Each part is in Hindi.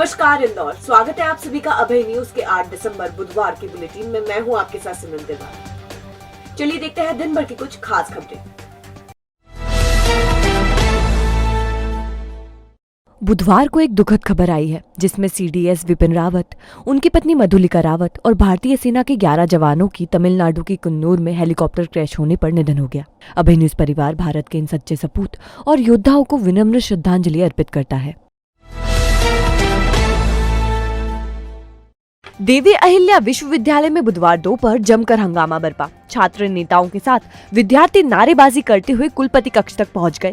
नमस्कार इंदौर, स्वागत है आप सभी का अभय न्यूज के 8 दिसंबर बुधवार की बुलेटिन में। मैं हूं आपके साथ सिमरन तिवारी। चलिए देखते हैं दिन भर की कुछ खास खबरें। बुधवार को एक दुखद खबर आई है जिसमें सीडीएस विपिन रावत, उनकी पत्नी मधुलिका रावत और भारतीय सेना के 11 जवानों की तमिलनाडु के कन्नूर में हेलीकॉप्टर क्रैश होने पर निधन हो गया। अभय न्यूज परिवार भारत के इन सच्चे सपूत और योद्धाओं को विनम्र श्रद्धांजलि अर्पित करता है। देवी अहिल्या विश्वविद्यालय में बुधवार दोपहर जमकर हंगामा बरपा। छात्र नेताओं के साथ विद्यार्थी नारेबाजी करते हुए कुलपति कक्ष तक पहुंच गए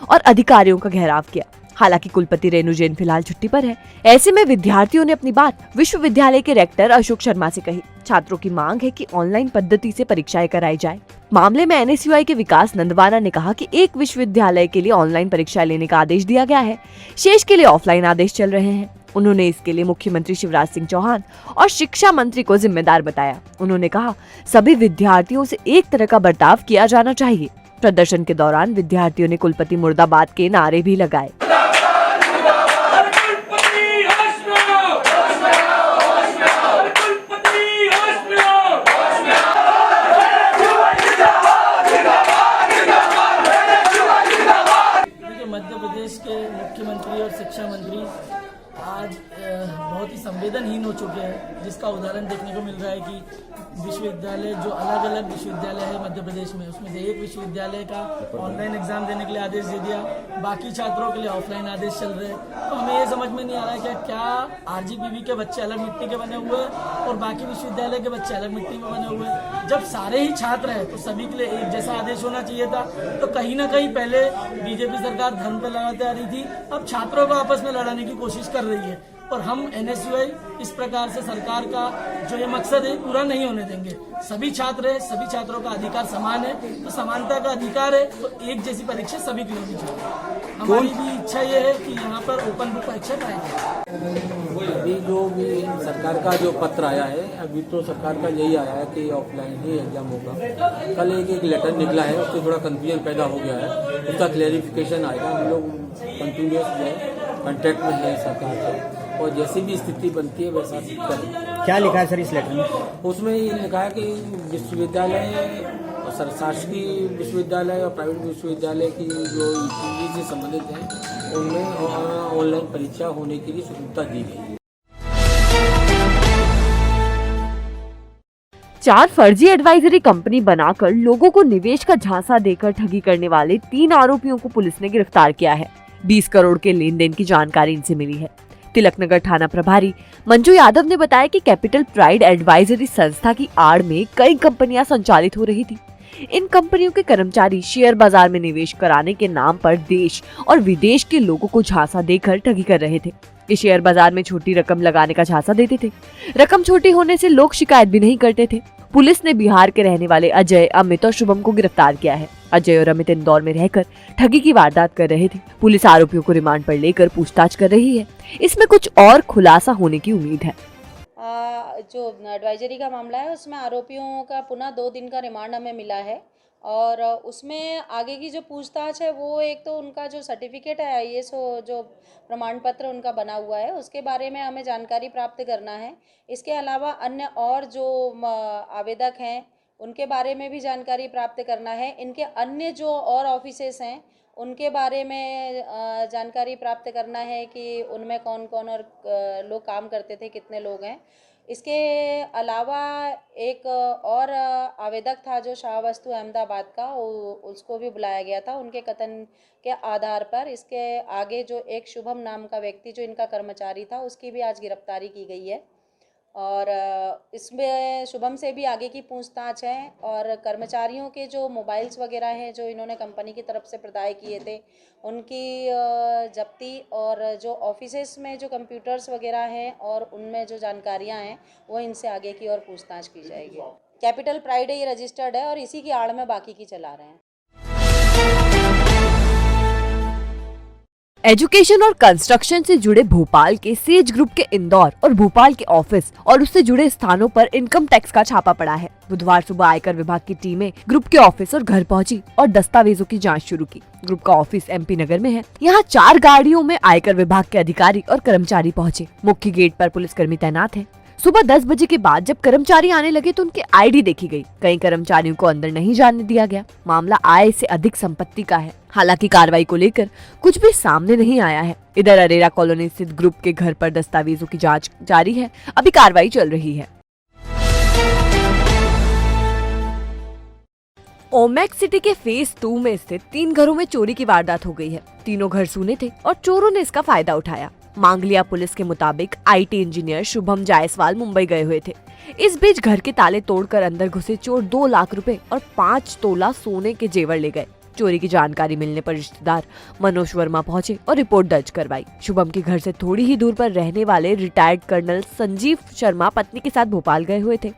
और अधिकारियों का घेराव किया। हालांकि कुलपति रेणु जैन फिलहाल छुट्टी पर है। ऐसे में विद्यार्थियों ने अपनी बात विश्वविद्यालय के रेक्टर अशोक शर्मा से कही। छात्रों की मांग है कि ऑनलाइन पद्धति से परीक्षाएं कराई जाए। मामले में एनएसयूआई के विकास नंदवाना ने कहा कि एक विश्वविद्यालय के लिए ऑनलाइन परीक्षा लेने का आदेश दिया गया है, शेष के लिए ऑफलाइन आदेश चल रहे हैं। उन्होंने इसके लिए मुख्यमंत्री शिवराज सिंह चौहान और शिक्षा मंत्री को जिम्मेदार बताया। उन्होंने कहा, सभी विद्यार्थियों से एक तरह का बर्ताव किया जाना चाहिए। प्रदर्शन के दौरान विद्यार्थियों ने कुलपति मुर्दाबाद के नारे भी लगाए। मध्य प्रदेश के मुख्यमंत्री और शिक्षा मंत्री आज बहुत ही संवेदनहीन हो चुके हैं, जिसका उदाहरण देखने को मिल रहा है कि विश्वविद्यालय जो अलग अलग विश्वविद्यालय है मध्य प्रदेश में, उसमें से एक विश्वविद्यालय का ऑनलाइन एग्जाम देने के लिए आदेश दे दिया, बाकी छात्रों के लिए ऑफलाइन आदेश चल रहे हैं। तो हमें ये समझ में नहीं आ रहा है कि क्या आरजीपीवी के बच्चे अलग मिट्टी के बने हुए हैं और बाकी विश्वविद्यालय के बच्चे अलग मिट्टी में बने हुए हैं। जब सारे ही छात्र हैं तो सभी के लिए एक जैसा आदेश होना चाहिए था। तो कहीं ना कहीं पहले बीजेपी सरकार धर्म पर लड़ाते आ रही थी, अब छात्रों को आपस में लड़ाने की कोशिश कर रही है और हम एनएसयूआई इस प्रकार से सरकार का जो ये मकसद है पूरा नहीं होने देंगे। सभी छात्र है, सभी छात्रों का अधिकार समान है, तो समानता का अधिकार है तो एक जैसी परीक्षा सभी के लिए होनी चाहिए। हमारी भी इच्छा ये है कि यहाँ पर ओपन बुक परीक्षा कराई जाए। अभी जो भी सरकार का जो पत्र आया है, अभी तो सरकार का यही आया है कि ऑफलाइन ही एग्जाम होगा। कल एक लेटर निकला है, उससे थोड़ा कंफ्यूजन पैदा हो गया है, उसका क्लैरिफिकेशन आएगा। हम लोग कंटिन्यूस जो है कॉन्टैक्ट में है सरकार से और जैसी भी स्थिति बनती है वैसा करें। क्या लिखा है सर इस लेटर में? उसमें ये लिखा है कि विश्वविद्यालय और शासकीय विश्वविद्यालय और प्राइवेट विश्वविद्यालय की जो ईटीई से संबंधित हैं उनमें ऑनलाइन परीक्षा होने के लिए स्वतंत्रता दी गई। 4 फर्जी एडवाइजरी कंपनी बनाकर लोगों को निवेश का झांसा देकर ठगी करने वाले 3 आरोपियों को पुलिस ने गिरफ्तार किया है। 20 करोड़ के लेन देन की जानकारी इनसे मिली है। तिलकनगर थाना प्रभारी मंजू यादव ने बताया कि कैपिटल प्राइड एडवाइजरी संस्था की आड़ में कई कंपनियां संचालित हो रही थी। इन कंपनियों के कर्मचारी शेयर बाजार में निवेश कराने के नाम पर देश और विदेश के लोगों को झांसा देकर ठगी कर रहे थे। ये शेयर बाजार में छोटी रकम लगाने का झांसा देते थे। रकम छोटी होने से लोग शिकायत भी नहीं करते थे। पुलिस ने बिहार के रहने वाले अजय, अमित और शुभम को गिरफ्तार किया है। अजय और अमित इंदौर में रहकर ठगी की वारदात कर रहे थे। पुलिस आरोपियों को रिमांड पर लेकर पूछताछ कर रही है। इसमें कुछ और खुलासा होने की उम्मीद है। जो एडवाइजरी का मामला है उसमें आरोपियों का पुनः 2 दिन का रिमांड हमें मिला है और उसमें आगे की जो पूछताछ है वो एक तो उनका जो सर्टिफिकेट है आईएएस जो प्रमाण पत्र उनका बना हुआ है उसके बारे में हमें जानकारी प्राप्त करना है। इसके अलावा अन्य और जो आवेदक हैं उनके बारे में भी जानकारी प्राप्त करना है। इनके अन्य जो और ऑफिसेस हैं उनके बारे में जानकारी प्राप्त करना है कि उनमें कौन कौन और लोग काम करते थे, कितने लोग हैं। इसके अलावा एक और आवेदक था जो शाहवस्तु अहमदाबाद का, उसको भी बुलाया गया था। उनके कथन के आधार पर इसके आगे जो एक शुभम नाम का व्यक्ति जो इनका कर्मचारी था उसकी भी आज गिरफ्तारी की गई है और इसमें शुभम से भी आगे की पूछताछ है और कर्मचारियों के जो मोबाइल्स वगैरह हैं जो इन्होंने कंपनी की तरफ से प्रदाय किए थे उनकी जब्ती और जो ऑफिसेस में जो कंप्यूटर्स वगैरह हैं और उनमें जो जानकारियां हैं वो इनसे आगे की और पूछताछ की जाएगी। कैपिटल प्राइड ये रजिस्टर्ड है और इसी की आड़ में बाकी की चला रहे हैं। एजुकेशन और कंस्ट्रक्शन से जुड़े भोपाल के सेज ग्रुप के इंदौर और भोपाल के ऑफिस और उससे जुड़े स्थानों पर इनकम टैक्स का छापा पड़ा है। बुधवार सुबह आयकर विभाग की टीमें ग्रुप के ऑफिस और घर पहुंची और दस्तावेजों की जांच शुरू की। ग्रुप का ऑफिस MP नगर में है। यहाँ 4 गाड़ियों में आयकर विभाग के अधिकारी और कर्मचारी पहुँचे। मुख्य गेट पर पुलिसकर्मी तैनात है। सुबह 10 बजे के बाद जब कर्मचारी आने लगे तो उनकी ID देखी गई। कई कर्मचारियों को अंदर नहीं जाने दिया गया। मामला आय से अधिक संपत्ति का है। हालांकि कार्रवाई को लेकर कुछ भी सामने नहीं आया है। इधर अरेरा कॉलोनी स्थित ग्रुप के घर पर दस्तावेजों की जांच जारी है। अभी कार्रवाई चल रही है। ओमेक्स सिटी के फेज 2 में स्थित 3 घरों में चोरी की वारदात हो गई है। तीनों घर सूने थे और चोरों ने इसका फायदा उठाया। मांगलिया पुलिस के मुताबिक IT इंजीनियर शुभम जायसवाल मुंबई गए हुए थे। इस बीच घर के ताले तोड़कर अंदर घुसे चोर 2 लाख रुपए और 5 तोला सोने के जेवर ले गए। चोरी की जानकारी मिलने पर रिश्तेदार मनोज वर्मा पहुंचे और रिपोर्ट दर्ज करवाई। शुभम के घर से थोड़ी ही दूर पर रहने वाले रिटायर्ड कर्नल संजीव शर्मा पत्नी के साथ भोपाल गए हुए थे।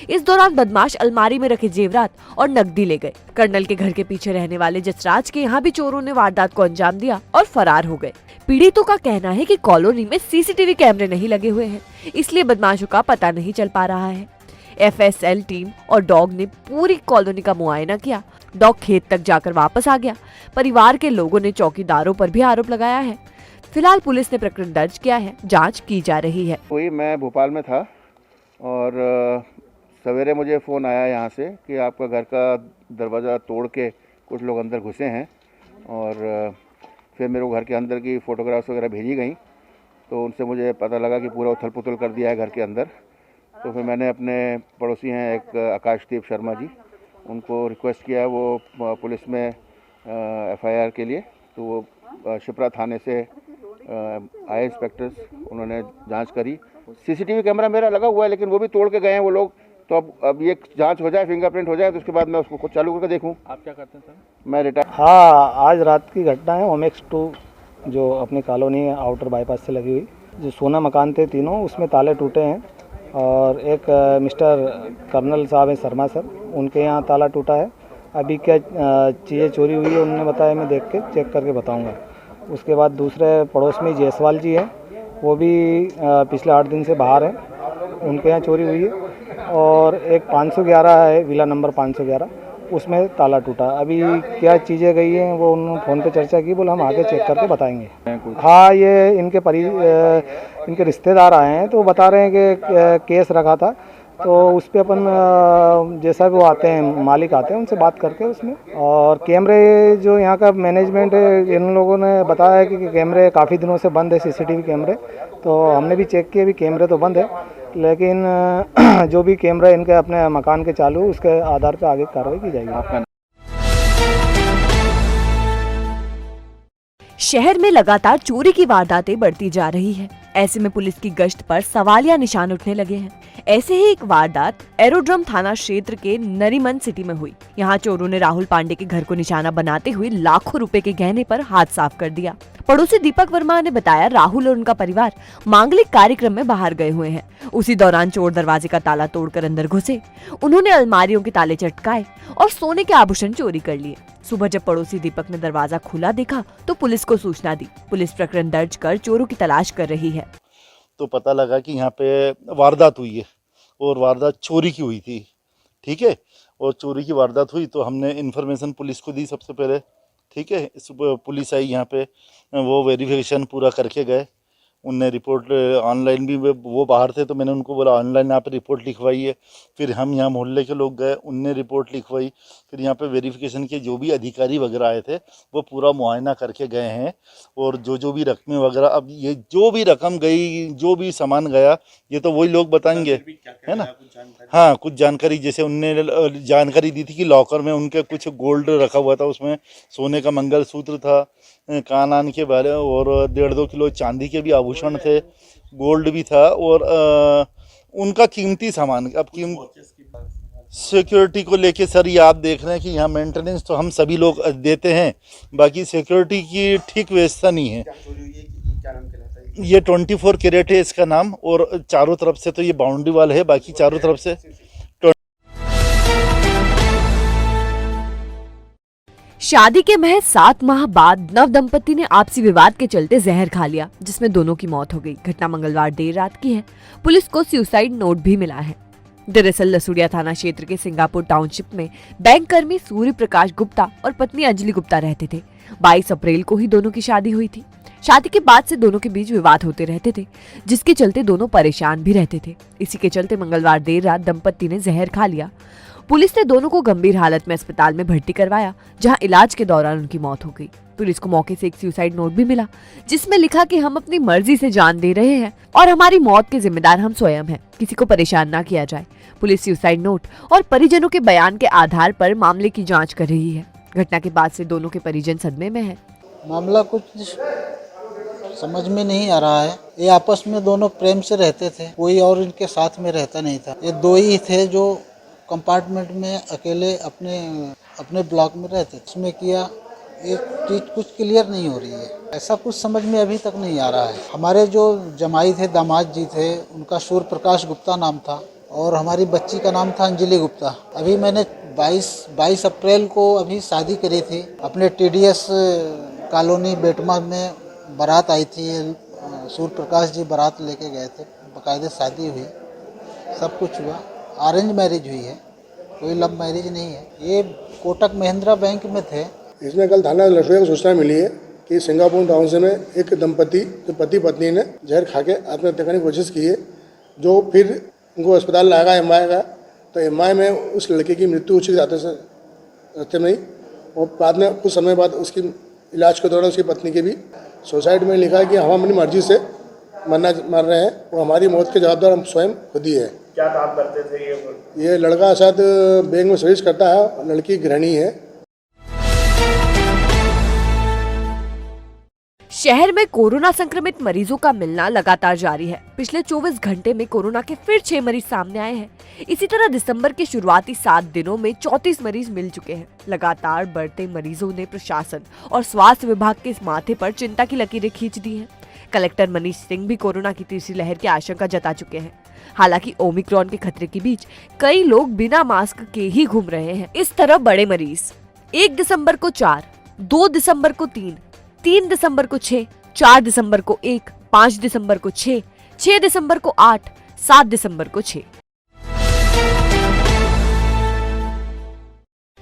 इस दौरान बदमाश अलमारी में रखे जेवरात और नकदी ले गए। कर्नल के घर के पीछे रहने वाले जसराज के यहाँ भी चोरों ने वारदात को अंजाम दिया और फरार हो गए। पीड़ितों का कहना है कि कॉलोनी में CCTV कैमरे नहीं लगे हुए हैं, इसलिए बदमाशों का पता नहीं चल पा रहा है। FSL टीम और डॉग ने पूरी कॉलोनी का मुआयना किया। डॉग खेत तक जाकर वापस आ गया। परिवार के लोगों ने चौकीदारों पर भी आरोप लगाया है। फिलहाल पुलिस ने प्रकरण दर्ज किया है। जांच की जा रही है। मैं भोपाल में था और सवेरे मुझे फ़ोन आया यहाँ से कि आपका घर का दरवाज़ा तोड़ के कुछ लोग अंदर घुसे हैं और फिर मेरे को घर के अंदर की फ़ोटोग्राफ्स वगैरह भेजी गई। तो उनसे मुझे पता लगा कि पूरा उथल पुथल कर दिया है घर के अंदर। तो फिर मैंने अपने पड़ोसी हैं एक आकाशदीप शर्मा जी, उनको रिक्वेस्ट किया वो पुलिस में FIR के लिए। तो वो शिप्रा थाने से आए इंस्पेक्टर्स, उन्होंने जांच करी। CCTV कैमरा मेरा लगा हुआ है लेकिन वो भी तोड़ के गए हैं वो लोग। तो अब ये जांच हो जाए, फिंगरप्रिंट हो जाए तो उसके बाद मैं उसको खुद चालू करके देखूं। आप क्या करते हैं सर? मैं रिटायर। हाँ, आज रात की घटना है। ओमेक्स 2 जो अपनी कॉलोनी आउटर बाईपास से लगी हुई, जो सोना मकान थे तीनों, उसमें ताले टूटे हैं और एक मिस्टर कर्नल साहब हैं शर्मा सर, उनके यहाँ ताला टूटा है। अभी क्या चीज़ें चोरी हुई है उन्होंने बताया, मैं देख के चेक करके बताऊंगा। उसके बाद दूसरे पड़ोस में जायसवाल जी हैं, वो भी पिछले 8 दिन से बाहर हैं, उनके यहाँ चोरी हुई है। और एक 511 है, विला नंबर 511, उसमें ताला टूटा। अभी क्या चीज़ें गई हैं वो उन्होंने फ़ोन पे चर्चा की, बोले हम आगे चेक करके बताएंगे। हाँ, ये इनके रिश्तेदार आए हैं तो बता रहे हैं कि केस रखा था, तो उस पर अपन जैसा भी वो आते हैं, मालिक आते हैं, उनसे बात करके उसमें। और कैमरे जो यहाँ का मैनेजमेंट है, इन लोगों ने बताया है कि कैमरे काफ़ी दिनों से बंद है, CCTV कैमरे। तो हमने भी चेक किए, भी कैमरे तो बंद है, लेकिन जो भी कैमरा इनके अपने मकान के चालू, उसके आधार पर आगे कार्रवाई की जाएगी। शहर में लगातार चोरी की वारदातें बढ़ती जा रही है। ऐसे में पुलिस की गश्त पर सवालिया निशान उठने लगे हैं। ऐसे ही एक वारदात एरोड्रम थाना क्षेत्र के नरीमन सिटी में हुई। यहाँ चोरों ने राहुल पांडे के घर को निशाना बनाते हुए लाखों रुपए के गहने पर हाथ साफ कर दिया। पड़ोसी दीपक वर्मा ने बताया, राहुल और उनका परिवार मांगलिक कार्यक्रम में बाहर गए हुए हैं। उसी दौरान चोर दरवाजे का ताला तोड़कर अंदर घुसे। उन्होंने अलमारियों के ताले चटकाए और सोने के आभूषण चोरी कर लिए। सुबह जब पड़ोसी दीपक ने दरवाजा खुला देखा तो पुलिस को सूचना दी। पुलिस प्रकरण दर्ज कर चोरों की तलाश कर रही है। तो पता लगा कि यहाँ पे वारदात हुई है और वारदात चोरी की हुई थी, ठीक है। और चोरी की वारदात हुई तो हमने इन्फॉर्मेशन पुलिस को दी सबसे पहले, ठीक है। पुलिस आई यहाँ पे, वो वेरिफिकेशन पूरा करके गए। उनने रिपोर्ट ऑनलाइन भी, वो बाहर थे तो मैंने उनको बोला ऑनलाइन यहाँ पे रिपोर्ट लिखवाई है। फिर हम यहाँ मोहल्ले के लोग गए, उनने रिपोर्ट लिखवाई। फिर यहाँ पे वेरिफिकेशन के जो भी अधिकारी वगैरह आए थे वो पूरा मुआयना करके गए हैं। और जो भी रकमें वगैरह, अब ये जो भी रकम गई, जो भी सामान गया, ये तो वही लोग बताएंगे, है ना। हाँ, कुछ जानकारी, जैसे उनने जानकारी दी थी कि लॉकर में उनके कुछ गोल्ड रखा हुआ था, उसमें सोने का मंगलसूत्र था, कान के बारे, और 1.5-2 किलो चांदी के भी आभूषण थे, गोल्ड भी था, और उनका कीमती सामान। अब सिक्योरिटी को लेके सर, ये आप देख रहे हैं कि यहाँ मेंटेनेंस तो हम सभी लोग देते हैं, बाकी सिक्योरिटी की ठीक व्यवस्था नहीं है। ये 24 कैरेट है इसका नाम, और चारों तरफ से तो ये बाउंड्री वाल है, बाकी चारों तरफ से। शादी के महज 7 माह बाद नव दंपति ने आपसी विवाद के चलते जहर खा लिया, जिसमें दोनों की मौत हो गई। घटना मंगलवार देर रात की है। पुलिस को सुसाइड नोट भी मिला है। दरअसल लसुड़िया थाना क्षेत्र के सिंगापुर टाउनशिप में बैंक कर्मी सूर्य प्रकाश गुप्ता और पत्नी अंजलि गुप्ता रहते थे। 22 अप्रैल को ही दोनों की शादी हुई थी। शादी के बाद से दोनों के बीच विवाद होते रहते थे, जिसके चलते दोनों परेशान भी रहते थे। इसी के चलते मंगलवार देर रात दंपति ने जहर खा लिया। पुलिस ने दोनों को गंभीर हालत में अस्पताल में भर्ती करवाया, जहां इलाज के दौरान उनकी मौत हो गई। पुलिस को मौके से एक सुसाइड नोट भी मिला, जिसमें लिखा कि हम अपनी मर्जी से जान दे रहे हैं और हमारी मौत के जिम्मेदार हम स्वयं हैं, किसी को परेशान ना किया जाए। पुलिस सुसाइड नोट और परिजनों के बयान के आधार पर मामले की जांच कर रही है। घटना के बाद से दोनों के परिजन सदमे में है। मामला कुछ समझ में नहीं आ रहा है। ये आपस में दोनों प्रेम से रहते थे, कोई और इनके साथ में रहता नहीं था। ये दो ही थे जो कंपार्टमेंट में अकेले अपने ब्लॉक में रहते। इसमें किया एक चीज कुछ क्लियर नहीं हो रही है। ऐसा कुछ समझ में अभी तक नहीं आ रहा है। हमारे जो जमाई थे, दामाद जी थे, उनका सूर्य प्रकाश गुप्ता नाम था और हमारी बच्ची का नाम था अंजलि गुप्ता। अभी मैंने 22 अप्रैल को अभी शादी करी थी। अपने TDS कॉलोनी बेटमा में बारात आई थी। सूर्य प्रकाश जी बारात लेके गए थे। बाकायदे शादी हुई, सब कुछ हुआ। अरेंज मैरिज हुई है, कोई लव मैरिज नहीं है। ये कोटक महिंद्रा बैंक में थे। इसमें कल थाना लसुड़िया को सूचना मिली है कि सिंगापुर टाउन में एक दंपति जो पति पत्नी ने जहर खा के आत्महत्या करने की कोशिश की है, जो फिर उनको अस्पताल लाया गया MI का। तो MI में उस लड़के की मृत्यु उसी रास्ते में ही, और बाद में कुछ समय बाद उसकी इलाज के दौरान उसकी पत्नी के भी सुसाइड में लिखा है कि हम अपनी मर्जी से मर रहे हैं, वो हमारी मौत के जवाबदार हम स्वयं खुद ही है। क्या काम करते थे ये लड़का शायद बैंक में सर्विस करता है, लड़की गृहिणी है। शहर में कोरोना संक्रमित मरीजों का मिलना लगातार जारी है। पिछले 24 घंटे में कोरोना के फिर 6 मरीज सामने आए हैं। इसी तरह दिसंबर के शुरुआती 7 दिनों में 34 मरीज मिल चुके हैं। लगातार बढ़ते मरीजों ने प्रशासन और स्वास्थ्य विभाग के इस माथे पर चिंता की लकीरें खींच दी हैं। कलेक्टर मनीष सिंह भी कोरोना की तीसरी लहर की आशंका जता चुके हैं। हालांकि ओमिक्रॉन के खतरे के बीच कई लोग बिना मास्क के ही घूम रहे हैं। इस तरह बड़े मरीज 1 दिसंबर को 4, 2 दिसंबर को 3 दिसंबर को 6, 4 दिसंबर को 1, 5 दिसंबर को 6, 6 दिसंबर को 8, 7 दिसंबर को 6।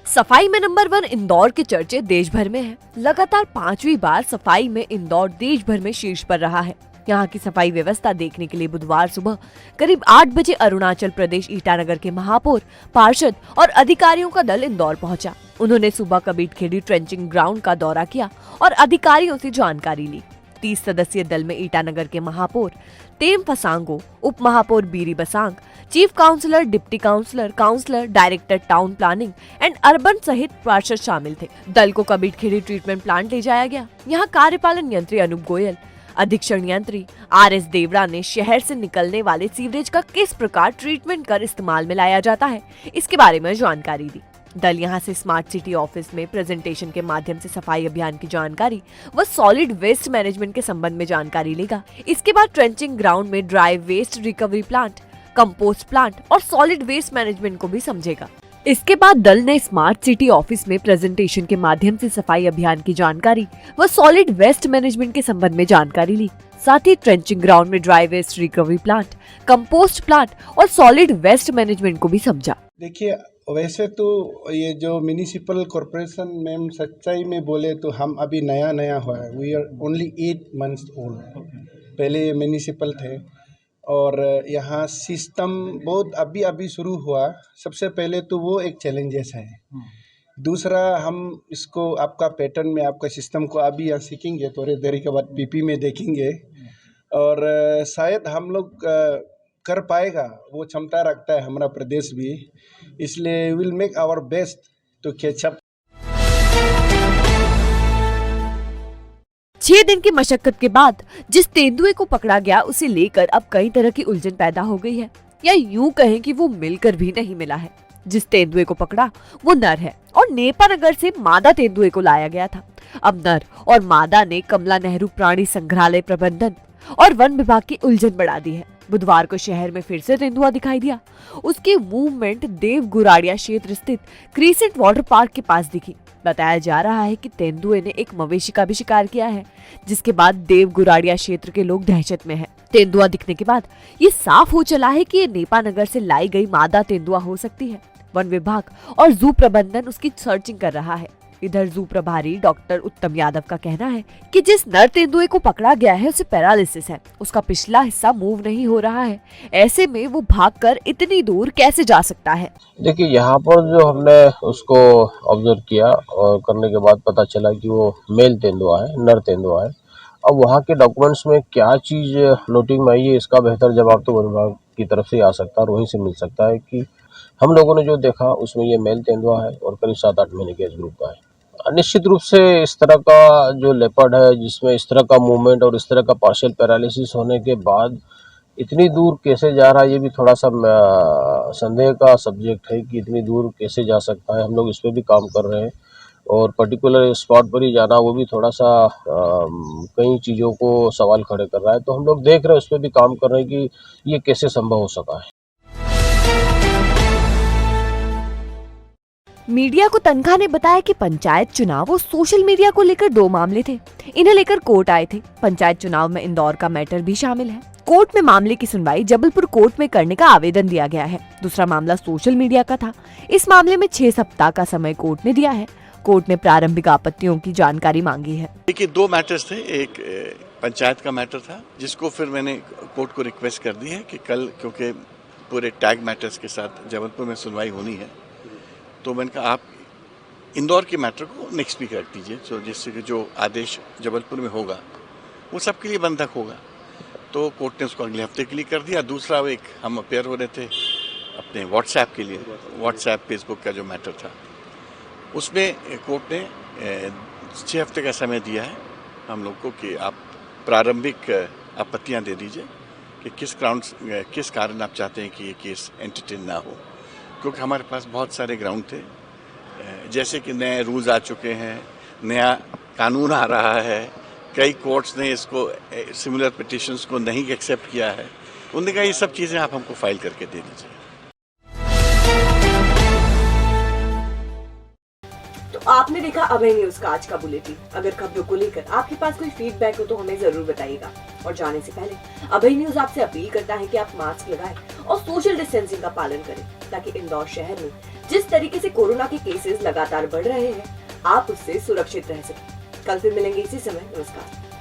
सफाई में नंबर 1 इंदौर के चर्चे देश भर में हैं। लगातार 5वीं बार सफाई में इंदौर देश भर में शीर्ष पर रहा है। यहाँ की सफाई व्यवस्था देखने के लिए बुधवार सुबह करीब 8 बजे अरुणाचल प्रदेश ईटानगर के महापौर, पार्षद और अधिकारियों का दल इंदौर पहुंचा। उन्होंने सुबह कबीरखेड़ी ट्रेंचिंग ग्राउंड का दौरा किया और अधिकारियों से जानकारी ली। 30 सदस्यीय दल में ईटानगर के महापौर तेम फसांगो, उप महापौर Biri Basang, chief councillor, deputy councillor, councillor, director town planning and urban सहित पार्षद शामिल थे। दल को कबीरखेड़ी ट्रीटमेंट प्लांट ले जाया गया। यहाँ कार्यपालन यंत्री अनूप गोयल, अधीक्षण यंत्री RS देवड़ा ने शहर से निकलने वाले सीवरेज का किस प्रकार ट्रीटमेंट कर इस्तेमाल में लाया जाता है, इसके बारे में जानकारी दी। दल यहां से स्मार्ट सिटी ऑफिस में प्रेजेंटेशन के माध्यम से सफाई अभियान की जानकारी व सॉलिड वेस्ट मैनेजमेंट के संबंध में जानकारी लेगा। इसके बाद ट्रेंचिंग ग्राउंड में dry waste recovery plant, compost plant और सॉलिड वेस्ट मैनेजमेंट को भी समझेगा। इसके बाद दल ने स्मार्ट सिटी ऑफिस में प्रेजेंटेशन के माध्यम से सफाई अभियान की जानकारी व सॉलिड वेस्ट मैनेजमेंट के संबंध में जानकारी ली। साथ ही ट्रेंचिंग ग्राउंड में dry waste recovery plant, compost plant और सॉलिड वेस्ट मैनेजमेंट को भी समझा। देखिए, वैसे तो ये जो म्यूनिसिपल कॉरपोरेशन में सच्चाई में बोले तो हम अभी नया हुआ है। We are only 8 months old. पहले म्यूनिसिपल थे और यहाँ सिस्टम बहुत अभी शुरू हुआ। सबसे पहले तो वो एक चैलेंजेस है। दूसरा, हम इसको आपका पैटर्न में आपका सिस्टम को अभी यहाँ सीखेंगे, थोड़ी देर के बाद PP में देखेंगे और शायद हम लोग कर पाएगा, वो क्षमता रखता है हमारा प्रदेश भी। इसलिए will make our best to catch up. 6 दिन की मशक्कत के बाद जिस तेंदुए को पकड़ा गया, उसे लेकर अब कई तरह की उलझन पैदा हो गई है, या यूं कहें कि वो मिलकर भी नहीं मिला है। जिस तेंदुए को पकड़ा वो नर है और नेपानगर से मादा तेंदुए को लाया गया था। अब नर और मादा ने कमला नेहरू प्राणी संग्रहालय प्रबंधन और वन विभाग की उलझन बढ़ा दी है। बुधवार को शहर में फिर से तेंदुआ दिखाई दिया। उसकी मूवमेंट देव गुराड़िया क्षेत्र स्थित क्रीसेंट वाटर पार्क के पास दिखी। बताया जा रहा है कि तेंदुए ने एक मवेशी का भी शिकार किया है, जिसके बाद देव गुराड़िया क्षेत्र के लोग दहशत में हैं। तेंदुआ दिखने के बाद ये साफ हो चला है कि ये नेपानगर से लाई गई मादा तेंदुआ हो सकती है। वन विभाग और जू प्रबंधन उसकी सर्चिंग कर रहा है। इधर जू प्रभारी डॉक्टर उत्तम यादव का कहना है कि जिस नर तेंदुए को पकड़ा गया है उसे पैरालिसिस है, उसका पिछला हिस्सा मूव नहीं हो रहा है। ऐसे में वो भागकर इतनी दूर कैसे जा सकता है? देखिए, यहाँ पर जो हमने उसको ऑब्जर्व किया और करने के बाद पता चला कि वो मेल तेंदुआ है, नर तेंदुआ है। अब वहाँ के डॉक्यूमेंट्स में क्या चीज नोटिंग में आई है, इसका बेहतर जवाब तो वन विभाग की तरफ से आ सकता है और वहीं से मिल सकता है कि हम लोगों ने जो देखा उसमें ये मेल तेंदुआ है और करीब 7-8 महीने के एज ग्रुप का है। निश्चित रूप से इस तरह का जो लेपर्ड है, जिसमें इस तरह का मूवमेंट और इस तरह का पार्शियल पैरालिसिस होने के बाद इतनी दूर कैसे जा रहा है, ये भी थोड़ा सा संदेह का सब्जेक्ट है कि इतनी दूर कैसे जा सकता है। हम लोग इस पर भी काम कर रहे हैं और पर्टिकुलर स्पॉट पर ही जाना वो भी थोड़ा सा कई चीज़ों को सवाल खड़े कर रहा है। तो हम लोग देख रहे हैं, उस पर भी काम कर रहे हैं कि ये कैसे संभव हो सका है। मीडिया को तनखा ने बताया कि पंचायत चुनाव और सोशल मीडिया को लेकर 2 मामले थे। इन्हें लेकर कोर्ट आए थे। पंचायत चुनाव में इंदौर का मैटर भी शामिल है। कोर्ट में मामले की सुनवाई जबलपुर कोर्ट में करने का आवेदन दिया गया है। दूसरा मामला सोशल मीडिया का था। इस मामले में 6 सप्ताह का समय कोर्ट ने दिया है। कोर्ट ने प्रारंभिक आपत्तियों की जानकारी मांगी है। देखिए, 2 मैटर्स थे। एक पंचायत का मैटर था, जिसको फिर मैंने कोर्ट को रिक्वेस्ट कर दी है कि कल, क्योंकि पूरे टैग मैटर्स के साथ जबलपुर में सुनवाई होनी है, तो मैंने कहा आप इंदौर के मैटर को नेक्स्ट वीक रख दीजिए, तो जिससे कि जो आदेश जबलपुर में होगा वो सबके लिए बंधक होगा। तो कोर्ट ने उसको अगले हफ्ते के लिए कर दिया। दूसरा, एक हम अपेयर हो रहे थे अपने व्हाट्सएप के लिए, व्हाट्सएप फेसबुक का जो मैटर था, उसमें कोर्ट ने 6 हफ्ते का समय दिया है हम लोग को कि आप प्रारंभिक आपत्तियां दे दीजिए कि किस कारण आप चाहते हैं कि ये केस एंटरटेन ना हो, क्योंकि हमारे पास बहुत सारे ग्राउंड थे। जैसे कि नए रूल्स आ चुके हैं, नया कानून आ रहा है, कई कोर्ट्स ने इसको सिमिलर पिटिशंस को नहीं एक्सेप्ट किया है। उन्होंने कहा ये सब चीज़ें आप हमको फाइल करके दे दीजिए। तो आपने देखा अभय न्यूज का आज का बुलेटिन। अगर खबरों को लेकर आपके पास कोई फीडबैक हो तो हमें जरूर बताइएगा। और जाने से पहले अभय न्यूज आपसे अपील करता है कि आप मास्क लगाएं और सोशल डिस्टेंसिंग का पालन करें, ताकि इंदौर शहर में जिस तरीके से कोरोना के केसेस लगातार बढ़ रहे हैं, आप उससे सुरक्षित रह सकें। कल फिर मिलेंगे इसी समय। नमस्कार।